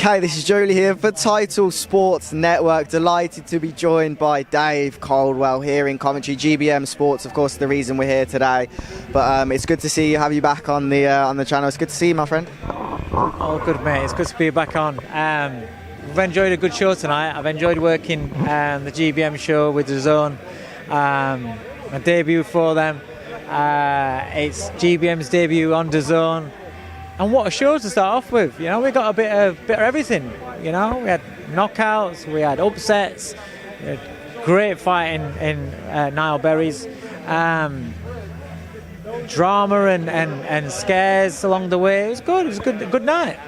Okay, this is Julie here for Title Sports Network. Delighted to be joined by Dave Coldwell here in commentary. GBM Sports, of course, the reason we're here today. But it's good to see you, have you back on the channel. It's good to see you, my friend. Oh, good, mate. It's good to be back on. We've enjoyed a good show tonight. I've enjoyed working the GBM show with DAZN. My debut for them. It's GBM's debut on DAZN. And what a show to start off with. You know, we got a bit of everything. You know, we had knockouts, we had upsets, we had great fight in Niall Berry's, drama and scares along the way. It was good. It was a good night.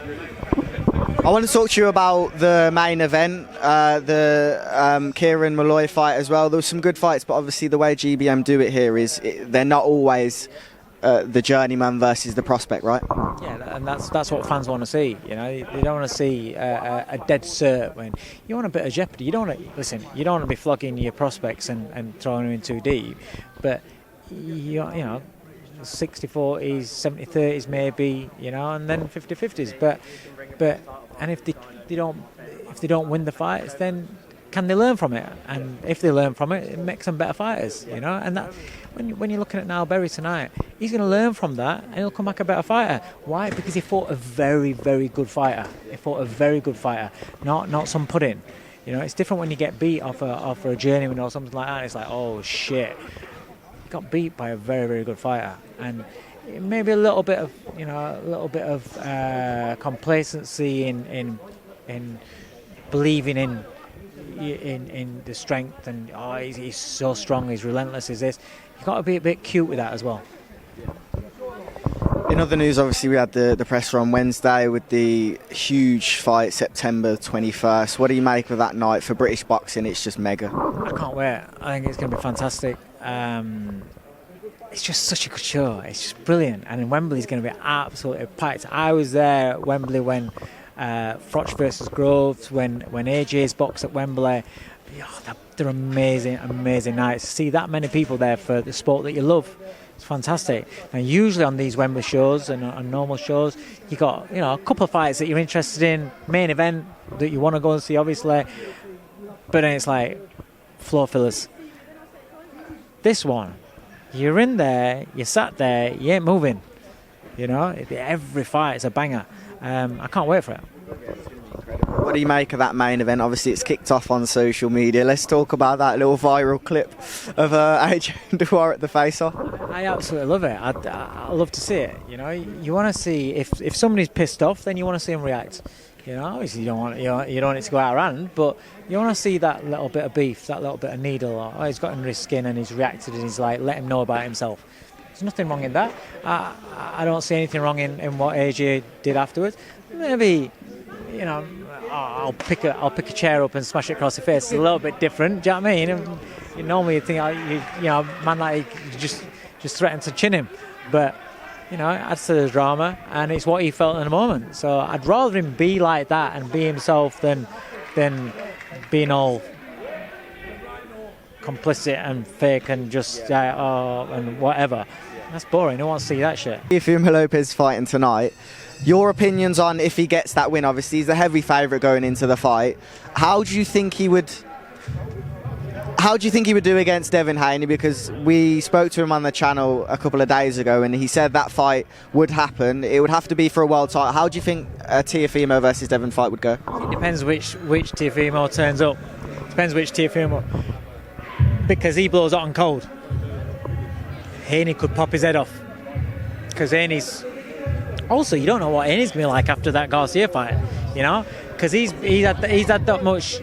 I want to talk to you about the main event, the Kieran Molloy fight as well. There was some good fights, but obviously the way GBM do it here is they're not always the journeyman versus the prospect, right? Yeah, and that's what fans want to see. You know, they don't want to see a dead cert. When you want a bit of jeopardy, you don't want to listen. You don't want to be flogging your prospects and throwing them in too deep. But you know, 60-40s, 70-30s maybe. You know, and then 50-50s. But and if they don't win the fights, then can they learn from it? And if they learn from it, it makes them better fighters. You know, and that. When you're looking at Niall Berry tonight, he's going to learn from that and he'll come back a better fighter. Why? Because he fought a very, very good fighter. He fought a very good fighter, not some pudding. You know, it's different when you get beat off a journeyman or something like that. It's like, oh shit, he got beat by a very, very good fighter, and maybe a little bit of complacency in believing in the strength and he's so strong, he's relentless, is this. You've got to be a bit cute with that as well. In other news, obviously we had the presser on Wednesday with the huge fight September 21st. What do you make of that night for British boxing? It's just mega. I can't wait. I think it's going to be fantastic. It's just such a good show. It's just brilliant, and Wembley's going to be absolutely packed. I was there at Wembley when Froch versus Groves, when AJ's boxed at Wembley. They're amazing nights. To see that many people there for the sport that you love, it's fantastic. And usually on these Wembley shows and on normal shows, you got a couple of fights that you're interested in, main event that you want to go and see, obviously. But then it's like floor fillers. This one, you're in there, you sat there, you ain't moving. You know, every fight is a banger. I can't wait for it. What do you make of that main event? Obviously, it's kicked off on social media. Let's talk about that little viral clip of AJ and Dubois at the face-off. I absolutely love it. I love to see it. You know, you want to see if somebody's pissed off, then you want to see them react. You know, obviously you don't want it to go out of hand, but you want to see that little bit of beef, that little bit of needle. Or, he's got under his skin and he's reacted and he's like, let him know about himself. There's nothing wrong in that. I don't see anything wrong in what AJ did afterwards. Maybe, you know, I'll pick a chair up and smash it across the face. It's a little bit different. Do you know what I mean? You normally think, a man like you just threaten to chin him, but you know, it adds to the drama, and it's what he felt in the moment. So I'd rather him be like that and be himself than being all complicit and fake and just and whatever. That's boring. Who wants to see that shit? Teofimo Lopez fighting tonight. Your opinions on if he gets that win? Obviously, he's the heavy favourite going into the fight. How do you think he would do against Devin Haney? Because we spoke to him on the channel a couple of days ago, and he said that fight would happen. It would have to be for a world title. How do you think a Teofimo versus Devin fight would go? It depends which Teofimo turns up. Depends which Teofimo, because he blows hot and cold. Haney could pop his head off, because Haney's. Also, you don't know what Haney's going to be like after that Garcia fight, you know, because he's had that much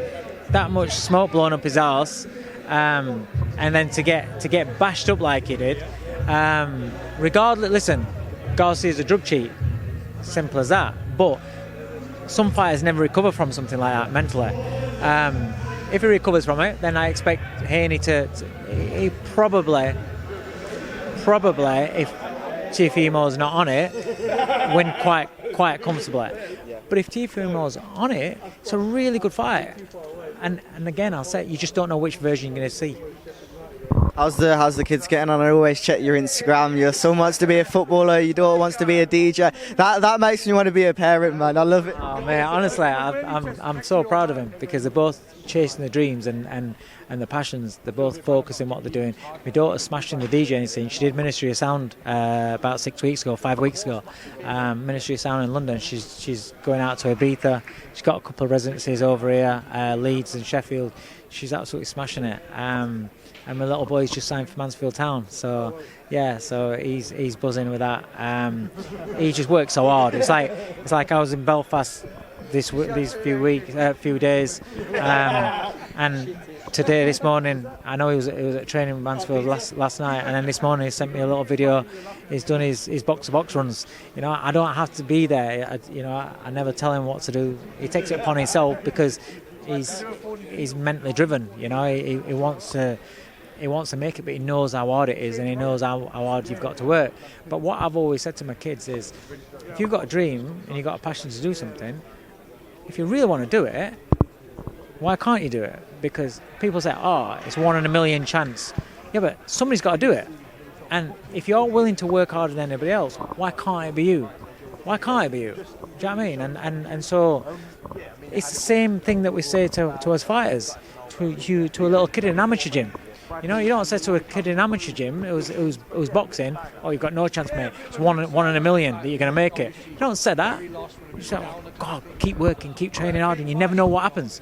smoke blown up his arse, and then to get bashed up like he did. Regardless, listen, Garcia's a drug cheat, simple as that. But some fighters never recover from something like that mentally. If he recovers from it, then I expect Haney he probably if Teofimo's not on it, win quite comfortably. But if Teofimo's on it, it's a really good fight. And again, I'll say, you just don't know which version you're going to see. How's the kids getting on? I always check your Instagram. Your son wants to be a footballer. Your daughter wants to be a DJ. That makes me want to be a parent, man. I love it. Oh man, honestly, I'm so proud of them because they're both chasing their dreams and the passions. They're both focusing what they're doing. My daughter's smashing the DJing scene. She did Ministry of Sound about 5 weeks ago. Ministry of Sound in London. She's going out to Ibiza. She's got a couple of residencies over here, Leeds and Sheffield. She's absolutely smashing it. And my little boy's just signed for Mansfield Town, so yeah, so he's buzzing with that. He just works so hard. It's like I was in Belfast these few days, and today, this morning, I know he was at training with Mansfield last night, and then this morning he sent me a little video. He's done his box-to-box runs. You know, I don't have to be there. I never tell him what to do. He takes it upon himself because he's mentally driven. You know, he wants to make it, but he knows how hard it is, and he knows how hard you've got to work. But what I've always said to my kids is, if you've got a dream and you've got a passion to do something, if you really want to do it, why can't you do it? Because people say, oh, it's 1 in a million chance. Yeah, but somebody's got to do it. And if you're willing to work harder than anybody else, why can't it be you? Why can't it be you? Do you know what I mean? And so it's the same thing that we say to us fighters, to a little kid in an amateur gym. You know, you don't say to a kid in an amateur gym who's boxing, oh, you've got no chance, mate. It's 1 in a million that you're going to make it. You don't say that. You say, oh, God, keep working, keep training hard, and you never know what happens.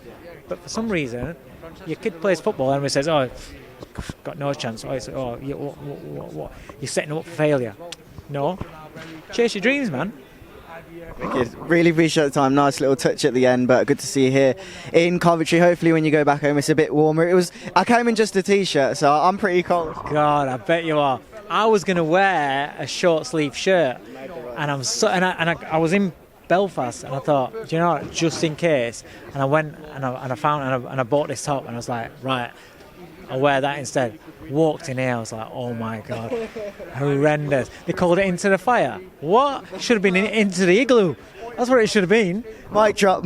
But for some reason, your kid plays football and he says, oh, got no chance. Oh, what? You're setting them up for failure. No. Chase your dreams, man. Wicked. Really appreciate the time. Nice little touch at the end, but good to see you here in Coventry. Hopefully when you go back home it's a bit warmer. I came in just a t-shirt, so I'm pretty cold. God, I bet you are. I was going to wear a short sleeve shirt, and I was in Belfast, and I thought, do you know what, just in case, and I went and I bought this top, and I was like, right, I'll wear that instead. Walked in here, I was like, oh my God, horrendous. They called it Into the Fire. What? Should have been Into the Igloo. That's what it should have been. Mic drop.